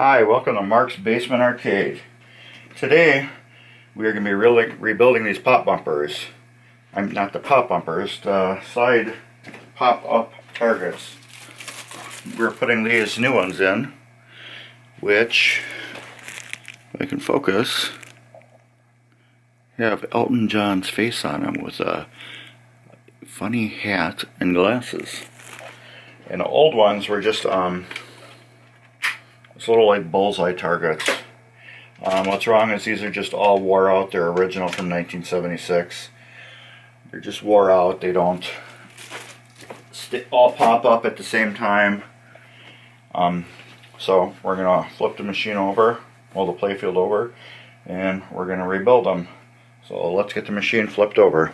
Hi, welcome to Mark's Basement Arcade. Today we are going to be rebuilding these pop bumpers. Not the pop bumpers, the side pop-up targets. We're putting these new ones in, which, if I can focus, have Elton John's face on them with a funny hat and glasses. And the old ones were just it's little like bullseye targets. What's wrong is these are just all wore out. They're original from 1976. They're just wore out. They don't all pop up at the same time. So we're gonna flip the machine over, well, the playfield over, and we're gonna rebuild them. So let's get the machine flipped over.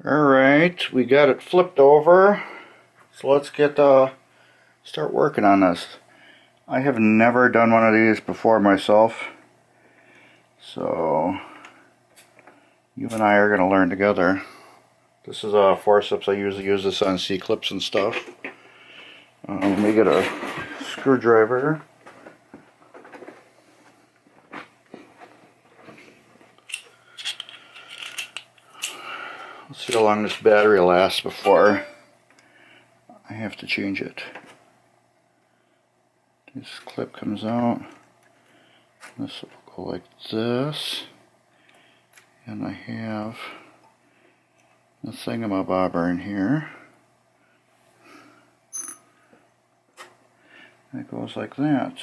Alright, we got it flipped over. So let's get start working on this. I have never done one of these before myself, so you and I are going to learn together. This is a forceps. I usually use this on C-clips and stuff. Let me get a screwdriver. Let's see how long this battery lasts before I have to change it. This clip comes out. This will go like this. And I have the thingamabobber in here. It goes like that.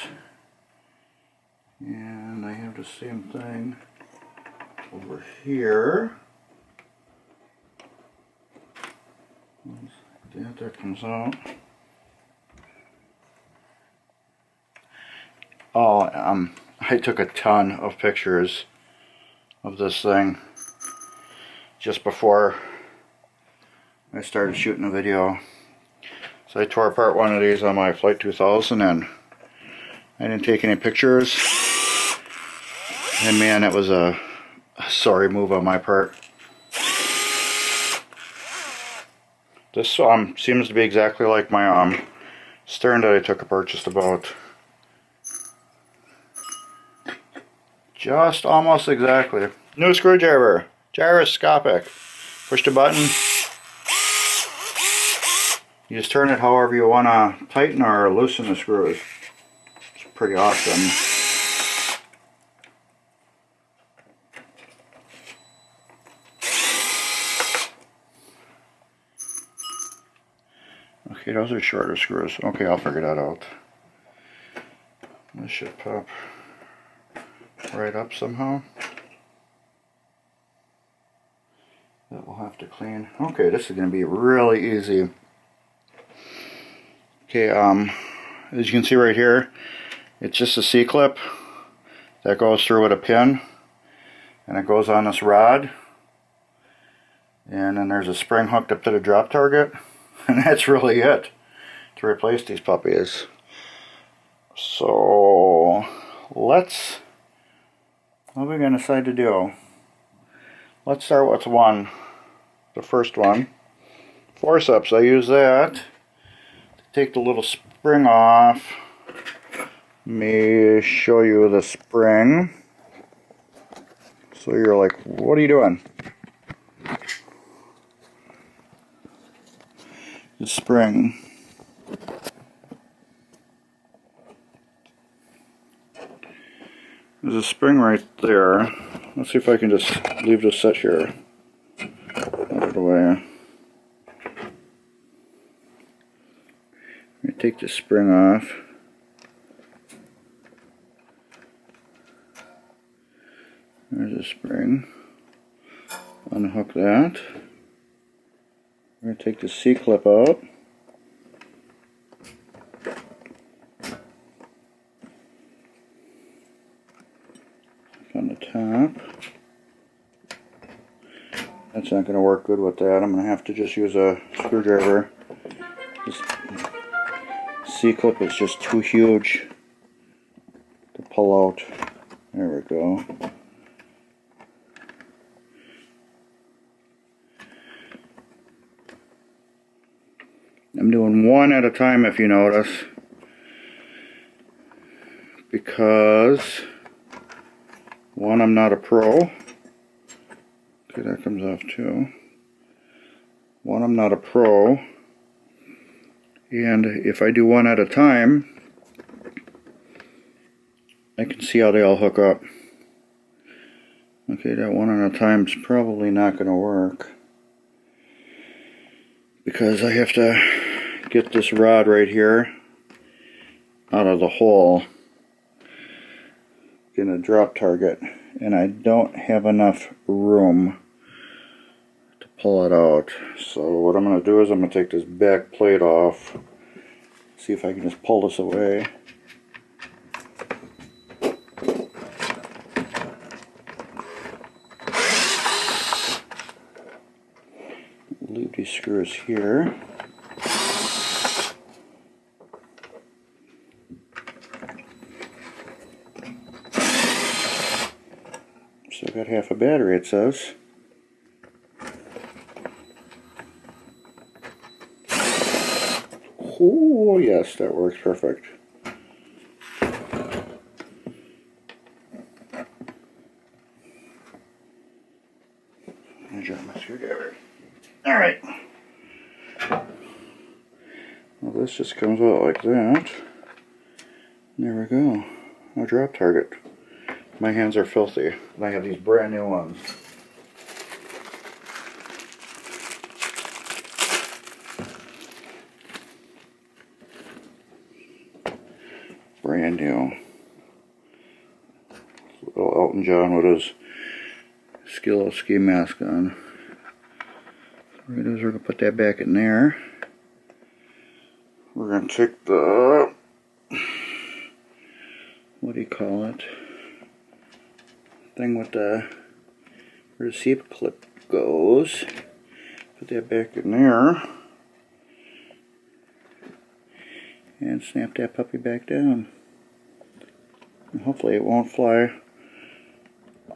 And I have the same thing over here. Like that comes out. Oh, I took a ton of pictures of this thing just before I started shooting the video. So I tore apart one of these on my Flight 2000 and I didn't take any pictures. And man, that was a sorry move on my part. This seems to be exactly like my stern that I took apart just about. Just almost exactly. New screwdriver, gyroscopic. Push the button. You just turn it however you want to tighten or loosen the screws. It's pretty awesome. Okay, those are shorter screws. Okay, I'll figure that out. This should pop right up somehow. That we'll have to clean. Okay, this is going to be really easy. Okay, as you can see right here, it's just a C-clip that goes through with a pin, and it goes on this rod, and then there's a spring hooked up to the drop target, and that's really it to replace these puppies. So what are we going to decide to do? Let's start with the first one. Forceps, I use that to take the little spring off. Let me show you the spring. So you're like, what are you doing? The spring. There's a spring right there. Let's see if I can just leave this set here out of the way. Let me take the spring off. There's a spring. Unhook that. I'm going to take the C-clip out. On the top. That's not going to work good with that. I'm going to have to just use a screwdriver. This C-clip is just too huge to pull out. There we go. I'm doing one at a time if you notice. because one, I'm not a pro. Okay, that comes off too. One, I'm not a pro, and if I do one at a time, I can see how they all hook up. Okay, that one at a time is probably not going to work because I have to get this rod right here out of the hole in a drop target, and I don't have enough room to pull it out. So what I'm going to do is I'm going to take this back plate off, see if I can just pull this away. Leave these screws here. Still got half a battery, it says. Oh yes, that works perfect. I dropped my screwdriver. Alright. Well, this just comes out like that. There we go. A drop target. My hands are filthy. And I have these brand new ones. Brand new. Little Elton John with his ski mask on. What we're going to do is we're going to put that back in there. We're going to take the, what do you call it, thing with the receipt clip goes. Put that back in there. And snap that puppy back down. And hopefully it won't fly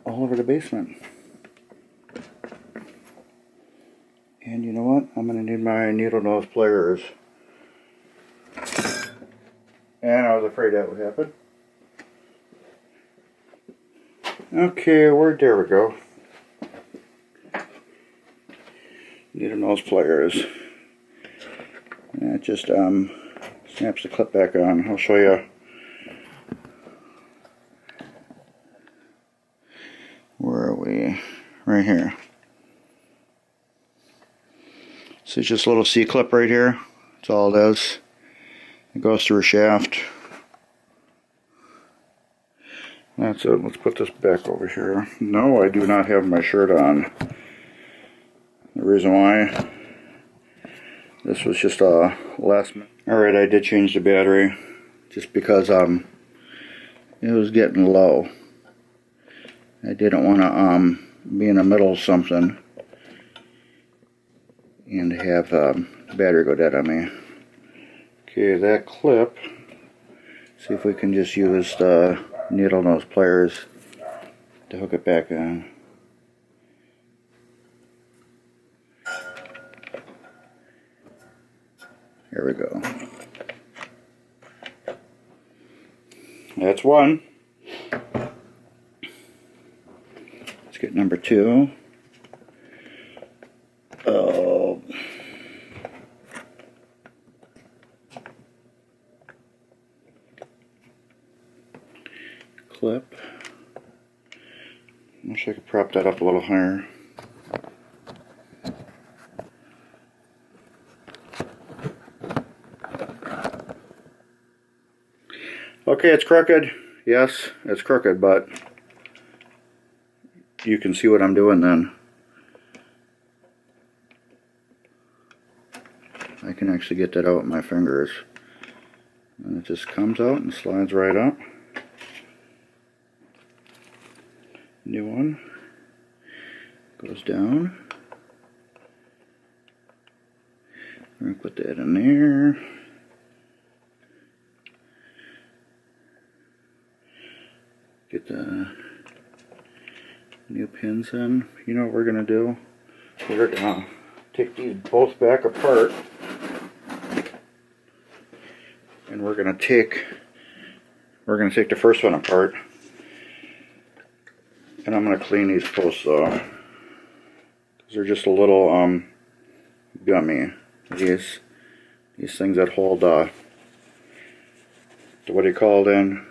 all over the basement. And you know what? I'm going to need my needle nose pliers. And I was afraid that would happen. Okay, there we go. Needle nose pliers. And it just snaps the clip back on. I'll show you. Where are we? Right here. So it's just a little C-clip right here. That's all it is. It goes through a shaft. That's it. Let's put this back over here. No, I do not have my shirt on. The reason why, this was just a last minute. Alright, I did change the battery just because it was getting low. I didn't want to be in the middle of something and have the battery go dead on me. Okay, that clip, see if we can just use the needle nose pliers to hook it back on. Here we go. That's one. Let's get number two. Oh. Clip. I wish I could prop that up a little higher. Okay, it's crooked. Yes, it's crooked, but you can see what I'm doing then. I can actually get that out with my fingers. And it just comes out and slides right up. New one. Goes down. We're going to put that in there. Get the new pins in. You know what we're going to do? We're going to take these both back apart. And we're going to take we're going to take the first one apart. And I'm going to clean these posts though. Because they're just a little gummy. These things that hold what do you call it in?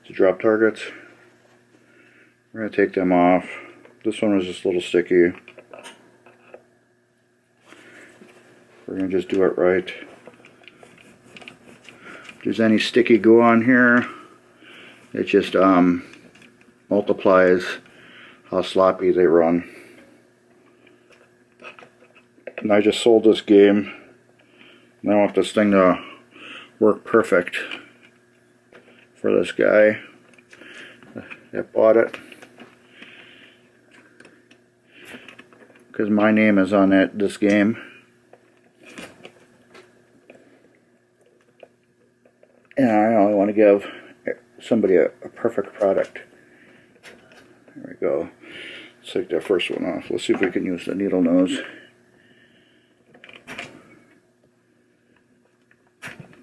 The drop targets. We're going to take them off. This one was just a little sticky. We're going to just do it right. If there's any sticky goo on here, it just multiplies how sloppy they run. And I just sold this game. And I want this thing to work perfect for this guy that bought it. Because my name is on this game. And I only want to give somebody a perfect product. There we go. Let's take that first one off. Let's see if we can use the needle nose.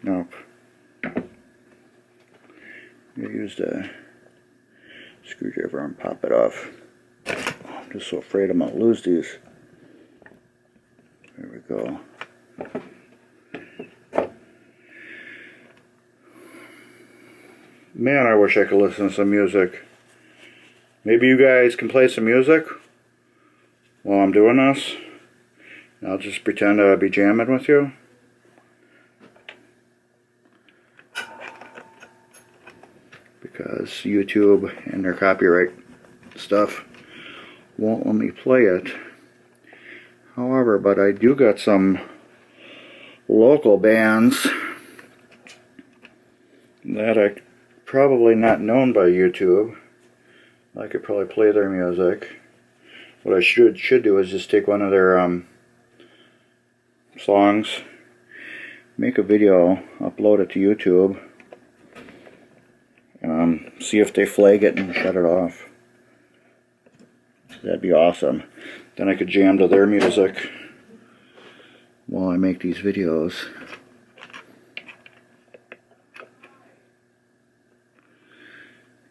Nope. You use the screwdriver and pop it off. I'm just so afraid I'm going to lose these. There we go. Man, I wish I could listen to some music. Maybe you guys can play some music while I'm doing this. I'll just pretend to be jamming with you. Because YouTube and their copyright stuff won't let me play it. However, but I do got some local bands that are probably not known by YouTube. I could probably play their music. What I should do is just take one of their songs, make a video, upload it to YouTube, and see if they flag it and shut it off. That'd be awesome. Then I could jam to their music while I make these videos.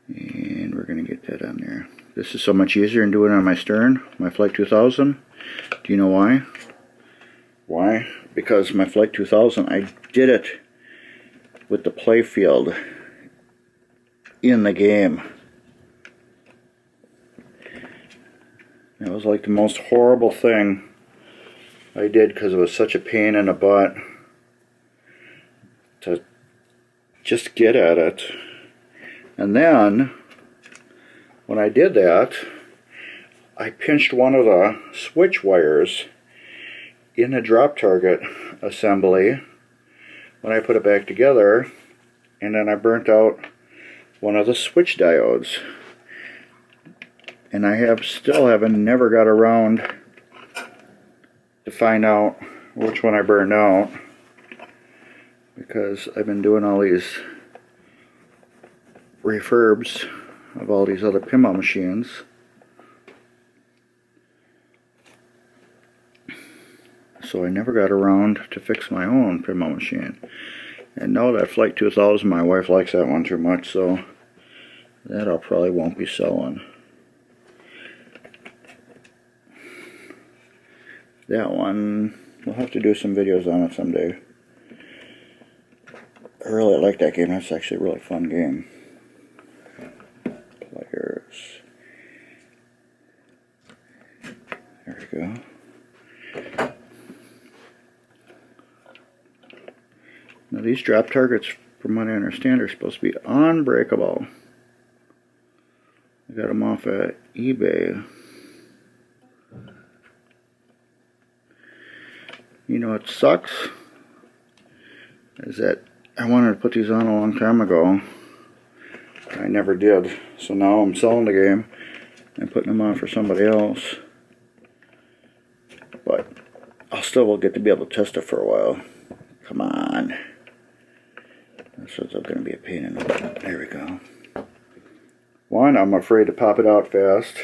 And we're going to get that on there. This is so much easier than doing it on my Stern, my Flight 2000. Do you know why? Why? Because my Flight 2000, I did it with the play field in the game. It was like the most horrible thing I did because it was such a pain in the butt to just get at it. And then, when I did that, I pinched one of the switch wires in the drop target assembly when I put it back together, and then I burnt out one of the switch diodes. And I still haven't never got around to find out which one I burned out, because I've been doing all these refurbs of all these other pinball machines. So I never got around to fix my own pinball machine. And now that Flight 2000, my wife likes that one too much, so that I probably won't be selling. That one, we'll have to do some videos on it someday. I really like that game. That's actually a really fun game. Players. There we go. Now these drop targets, from what I understand, are supposed to be unbreakable. I got them off at eBay. You know what sucks? Is that I wanted to put these on a long time ago. I never did. So now I'm selling the game and putting them on for somebody else. But I'll still get to be able to test it for a while. Come on. This is going to be a pain in the butt. There we go. One, I'm afraid to pop it out fast.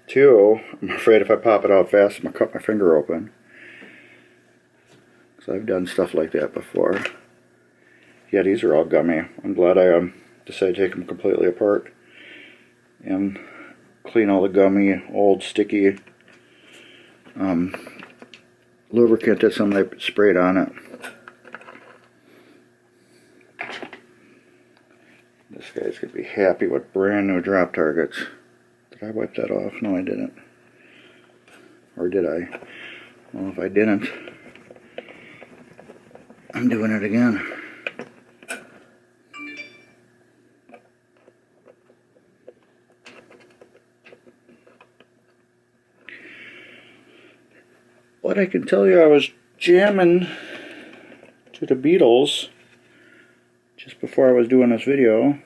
Two, I'm afraid if I pop it out fast, I'm going to cut my finger open. So I've done stuff like that before. yeah, these are all gummy. I'm glad I decided to take them completely apart and clean all the gummy, old, sticky lubricant that somebody sprayed on it. This guy's going to be happy with brand new drop targets. Did I wipe that off? No, I didn't. Or did I? Well, if I didn't, I'm doing it again. But I can tell you I was jamming to the Beatles just before I was doing this video,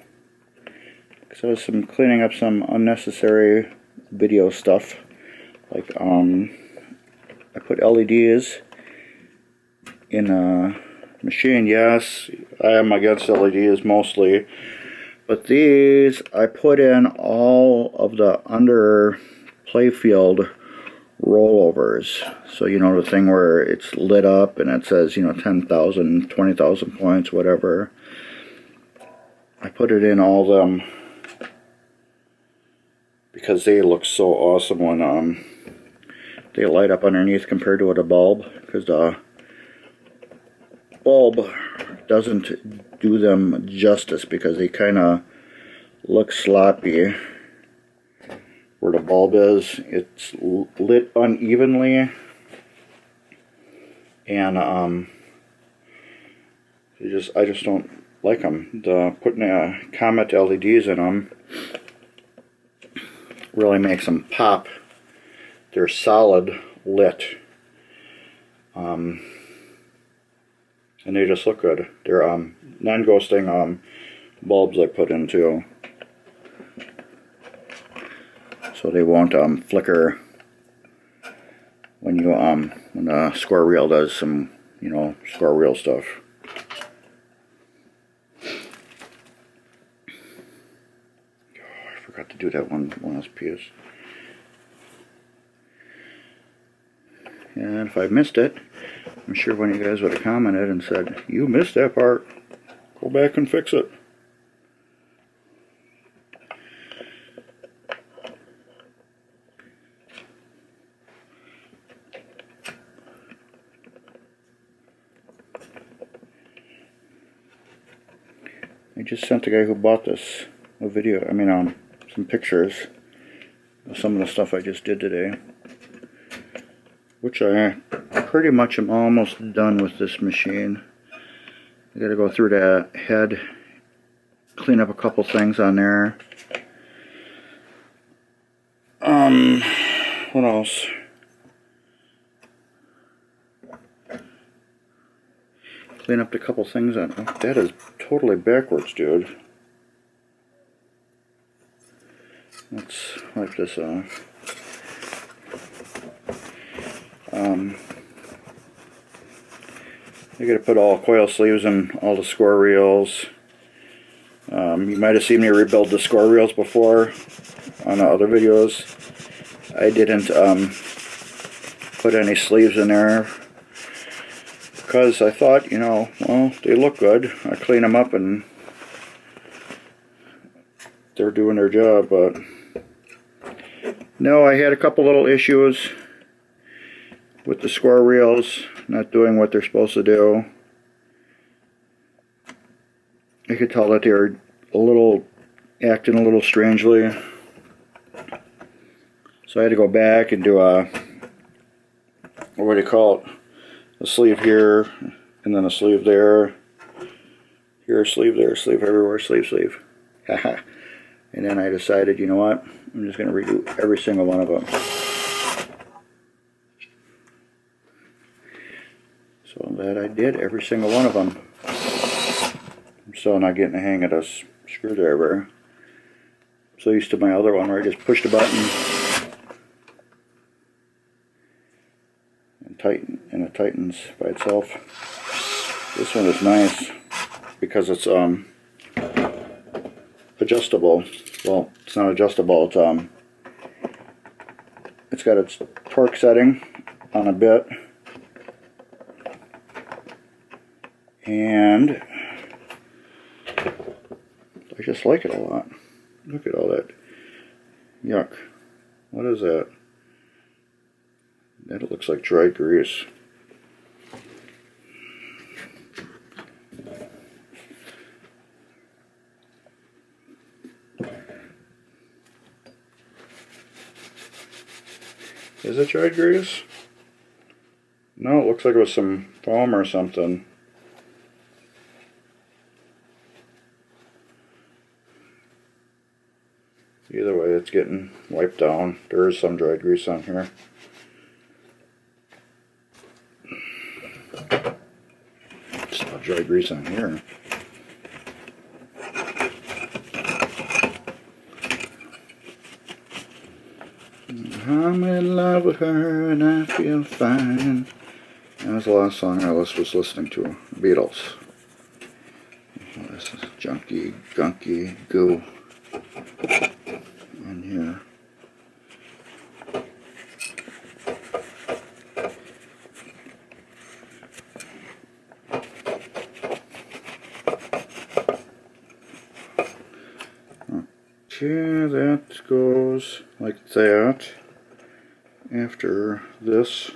because I was cleaning up some unnecessary video stuff. Like I put LEDs in a machine. Yes, I am against LEDs mostly, but these I put in all of the under playfield rollovers. So you know, the thing where it's lit up and it says, you know, 10,000, 20,000 points, whatever. I put it in all them because they look so awesome when they light up underneath compared to a bulb, because the bulb doesn't do them justice because they kind of look sloppy. Where the bulb is, it's lit unevenly, and I just don't like them. Putting Comet LEDs in them really makes them pop. They're solid lit, and they just look good. They're non-ghosting bulbs I put in too, so they won't flicker when you when the square reel does some, you know, square reel stuff. Oh, I forgot to do that one last piece. And if I missed it, I'm sure one of you guys would have commented and said, "You missed that part. Go back and fix it." I just sent the guy who bought this a video, some pictures of some of the stuff I just did today, which I pretty much am almost done with this machine. I gotta go through the head, clean up a couple things on there. What else? Clean up a couple things on. Oh, that is totally backwards, dude. Let's wipe this off. You gotta put all coil sleeves in all the score reels. You might have seen me rebuild the score reels before on other videos. I didn't put any sleeves in there because I thought, you know, well, they look good. I clean them up and they're doing their job, but no, I had a couple little issues with the square reels not doing what they're supposed to do. I could tell that they were acting a little strangely. So I had to go back and do what do you call it? A sleeve here, and then a sleeve there. Here, a sleeve there, a sleeve everywhere, sleeve. Haha. And then I decided, you know what? I'm just going to redo every single one of them. So that I did every single one of them. I'm still not getting the hang of this screwdriver. I'm so used to my other one where I just pushed a button and tighten, and it tightens by itself. This one is nice because it's adjustable. Well, it's not adjustable. It's got its torque setting on a bit, and I just like it a lot. Look at all that yuck. What is that? That looks like dried grease. Is it dried grease? No, it looks like it was some foam or something. Either way, it's getting wiped down. There is some dried grease on here. It's not dried grease on here. I'm in love with her and I feel fine. That was the last song I was listening to. Beatles. This is junky, gunky goo in here. Okay, that goes like that. After this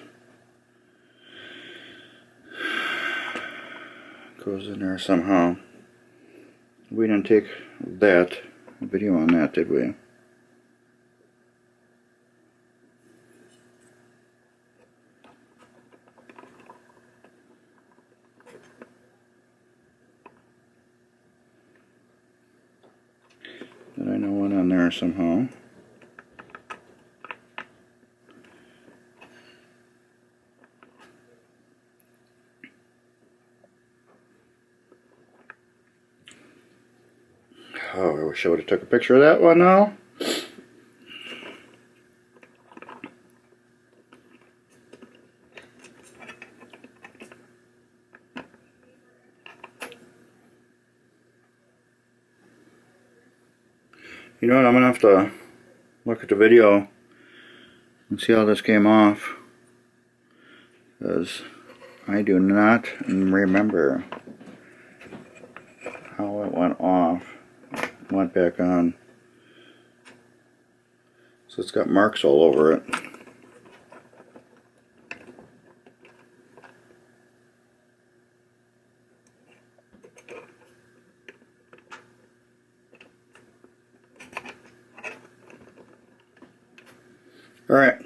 goes in there somehow. We didn't take that video on that, did we? Did I know one on there somehow? Oh, I wish I would have took a picture of that one now. You know what, I'm going to have to look at the video and see how this came off, because I do not remember how it went off. Went back on. So it's got marks all over it. Alright.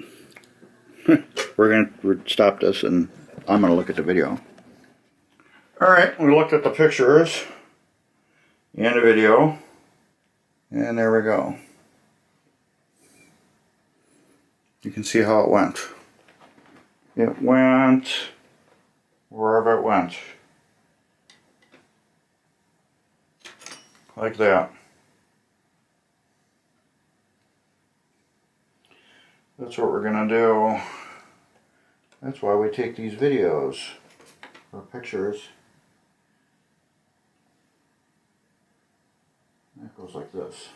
We're going to stop this and I'm going to look at the video. Alright, we looked at the pictures and the video. And there we go. You can see how it went. It went wherever it went. Like that. That's what we're going to do. That's why we take these videos or pictures. It goes like this.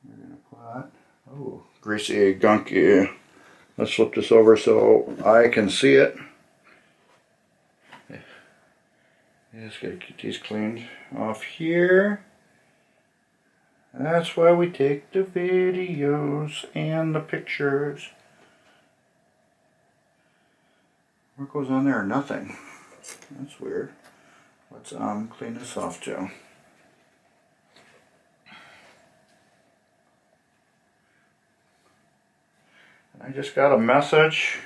We're going to put, oh, greasy, gunky. Let's flip this over so I can see it. Just got to get these cleaned off here. That's why we take the videos and the pictures. What goes on there? Nothing. That's weird. Let's clean this off too. I just got a message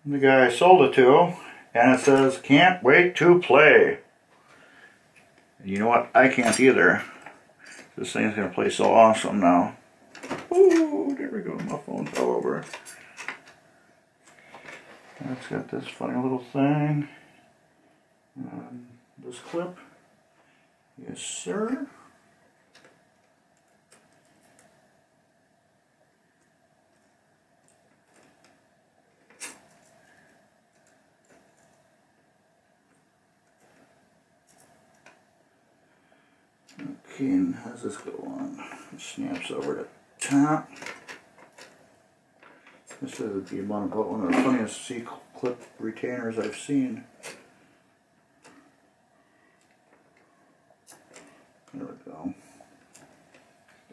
from the guy I sold it to, and it says, "Can't wait to play." And you know what? I can't either. This thing's going to play so awesome now. Ooh, there we go. My phone fell over. It's got this funny little thing. This clip. Yes, sir. Okay, and how's this go on? It snaps over the top. This would be one of the funniest C-clip retainers I've seen. There we go.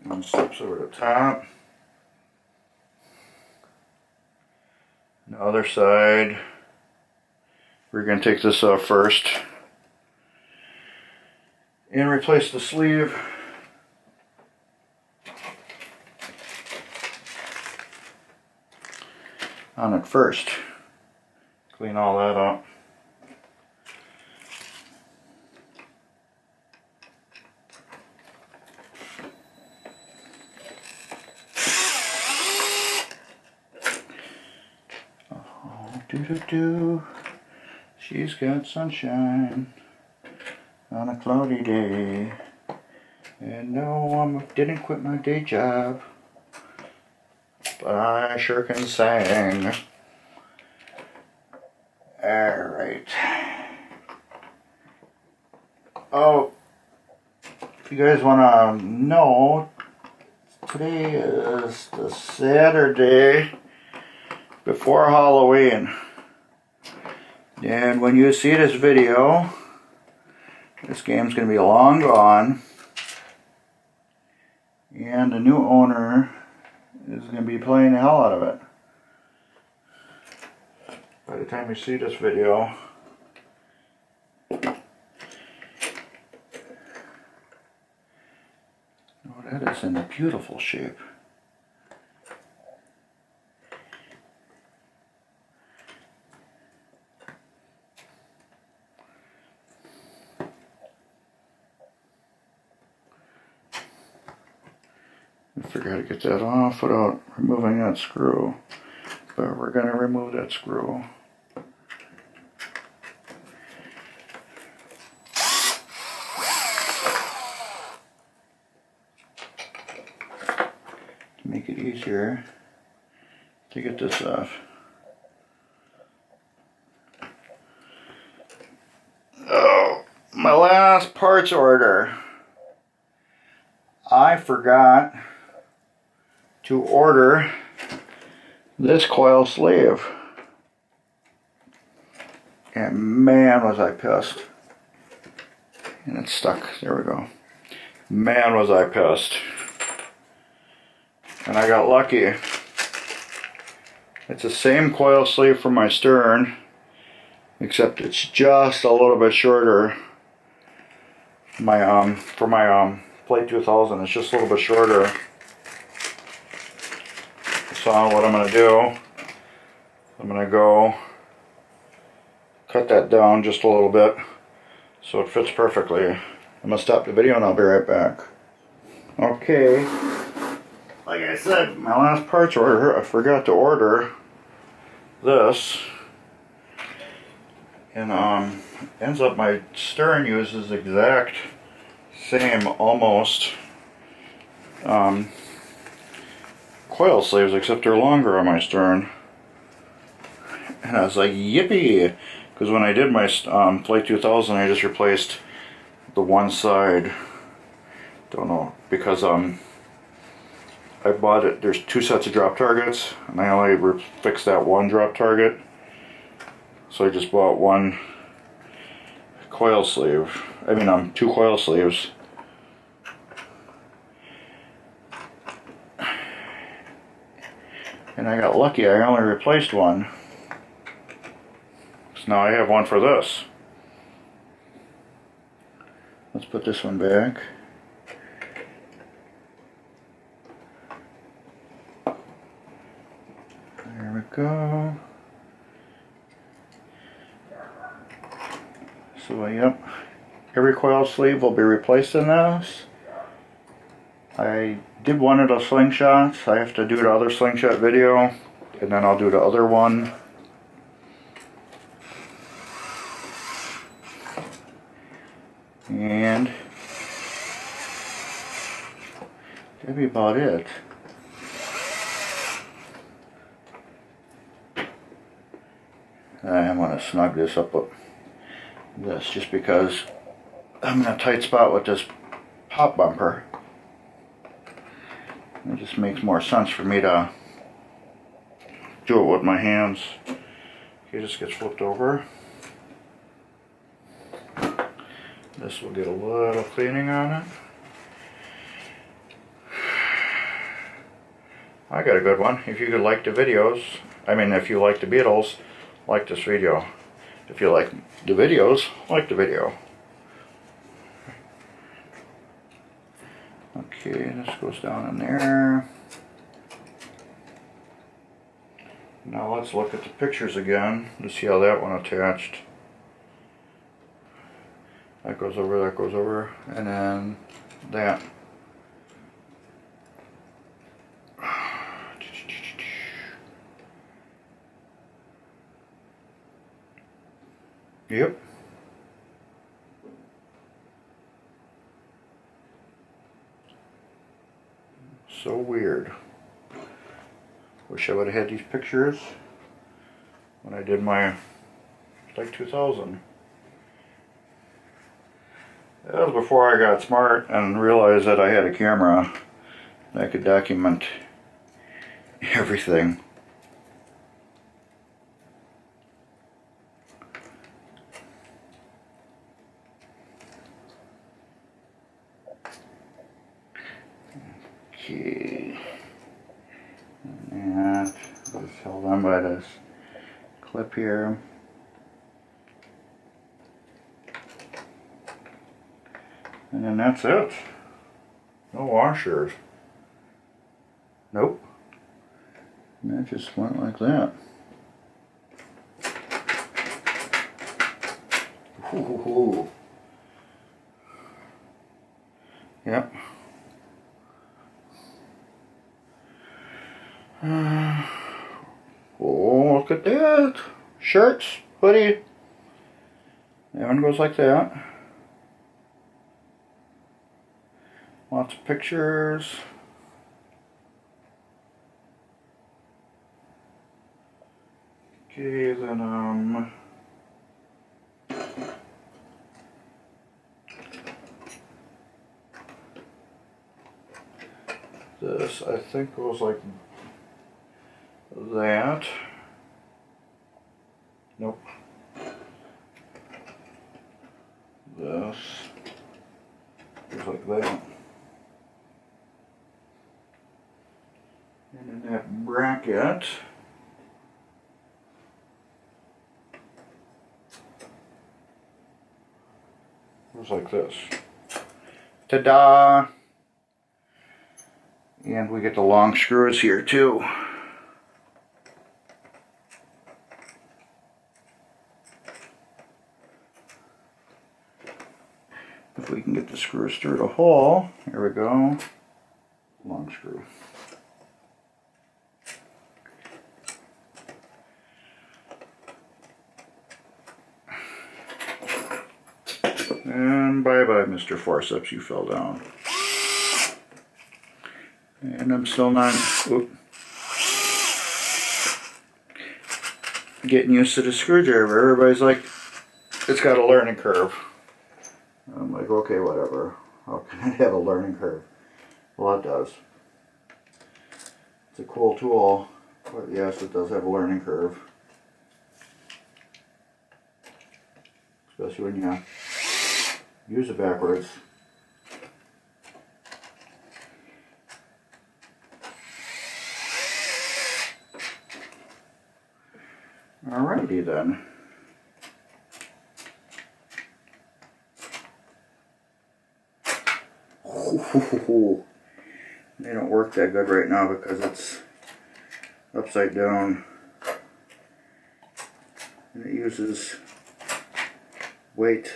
One slips over the top. The other side, we're going to take this off first and replace the sleeve. On it first. Clean all that up. Do-do-do, she's got sunshine on a cloudy day. And no, I didn't quit my day job, but I sure can sing. Alright. Oh, if you guys want to know, today is the Saturday before Halloween. And when you see this video, this game's going to be long gone. And the new owner is going to be playing the hell out of it. By the time you see this video, oh, that is in a beautiful shape. I forgot to get that off without removing that screw, but we're going to remove that screw. To make it easier to get this off. Oh, my last parts order. I forgot to order this coil sleeve, and man was I pissed. And it's stuck. There we go. Man was I pissed. And I got lucky. It's the same coil sleeve for my stern, except it's just a little bit shorter. For my Plate 2000, it's just a little bit shorter. So what I'm going to do, I'm going to go cut that down just a little bit so it fits perfectly. I'm going to stop the video and I'll be right back. Okay, like I said, my last parts order, I forgot to order this. And ends up my stern uses exact same, almost, coil sleeves, except they're longer on my stern. And I was like, yippee! Because when I did my Plate 2000, I just replaced the one side. Don't know, because I bought it, there's two sets of drop targets, and I only fixed that one drop target. So I just bought one coil sleeve. I mean, two coil sleeves. And I got lucky, I only replaced one. So now I have one for this. Let's put this one back. There we go. So yep, every coil sleeve will be replaced in this. I did one of the slingshots. I have to do the other slingshot video, and then I'll do the other one. And that'd be about it. I'm going to snug this up with this just because I'm in a tight spot with this pop bumper. It just makes more sense for me to do it with my hands. Okay, this gets flipped over. This will get a little cleaning on it. I got a good one. If you could like the videos, if you like the Beatles, like this video. If you like the videos, like the video. Okay, this goes down in there. Now let's look at the pictures again to see how that one attached. That goes over, and then that. Yep. So weird. Wish I would have had these pictures when I did my, like 2000. That was before I got smart and realized that I had a camera that could document everything. Okay, and that was held on by this clip here. And then that's it. No washers. Nope. And that just went like that. Ooh. Yep. Oh, look at that. Shirts, hoodie. That one goes like that. Lots of pictures. Okay, then this I think goes like that. Nope. This goes like that. And then that bracket goes like this. Ta-da! And we get the long screws here too. If we can get the screws through the hole, here we go. Long screw. And bye-bye, Mr. Forceps, you fell down. And I'm still not getting used to the screwdriver. Everybody's like, it's got a learning curve. I'm like, okay, whatever. How can it have a learning curve? Well, it does. It's a cool tool, but yes, it does have a learning curve. Especially when you use it backwards. Alrighty then. They don't work that good right now because it's upside down. And it uses weight.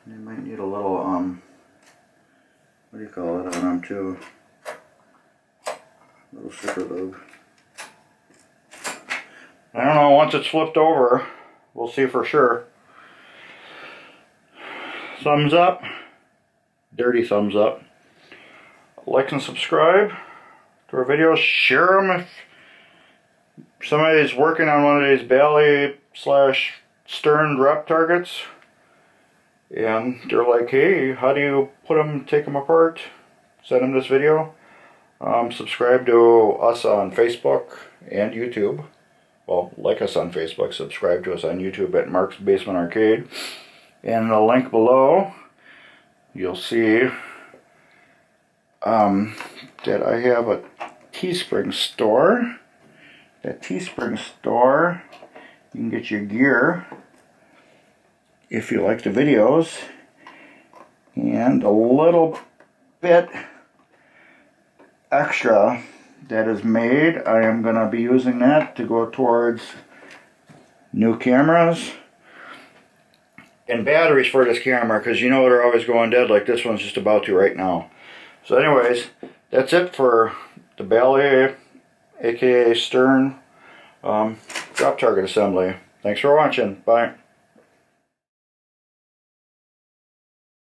You might need a little what do you call it on them too? A little super lube. I don't know, once it's flipped over, we'll see for sure. Thumbs up. Dirty thumbs up. Like and subscribe to our videos. Share them if somebody's working on one of these Bally / Stern drop targets. and they're like, hey, how do you put them, take them apart? Send them this video. Subscribe to us on Facebook and YouTube. Well, like us on Facebook, subscribe to us on YouTube at Mark's Basement Arcade. And in the link below, you'll see that I have a Teespring store. That Teespring store, you can get your gear if you like the videos, and a little bit extra that is made. I am going to be using that to go towards new cameras and batteries for this camera, because you know they're always going dead, like this one's just about to right now. So anyways, that's it for the Bally, aka Stern, drop target assembly. Thanks for watching. Bye.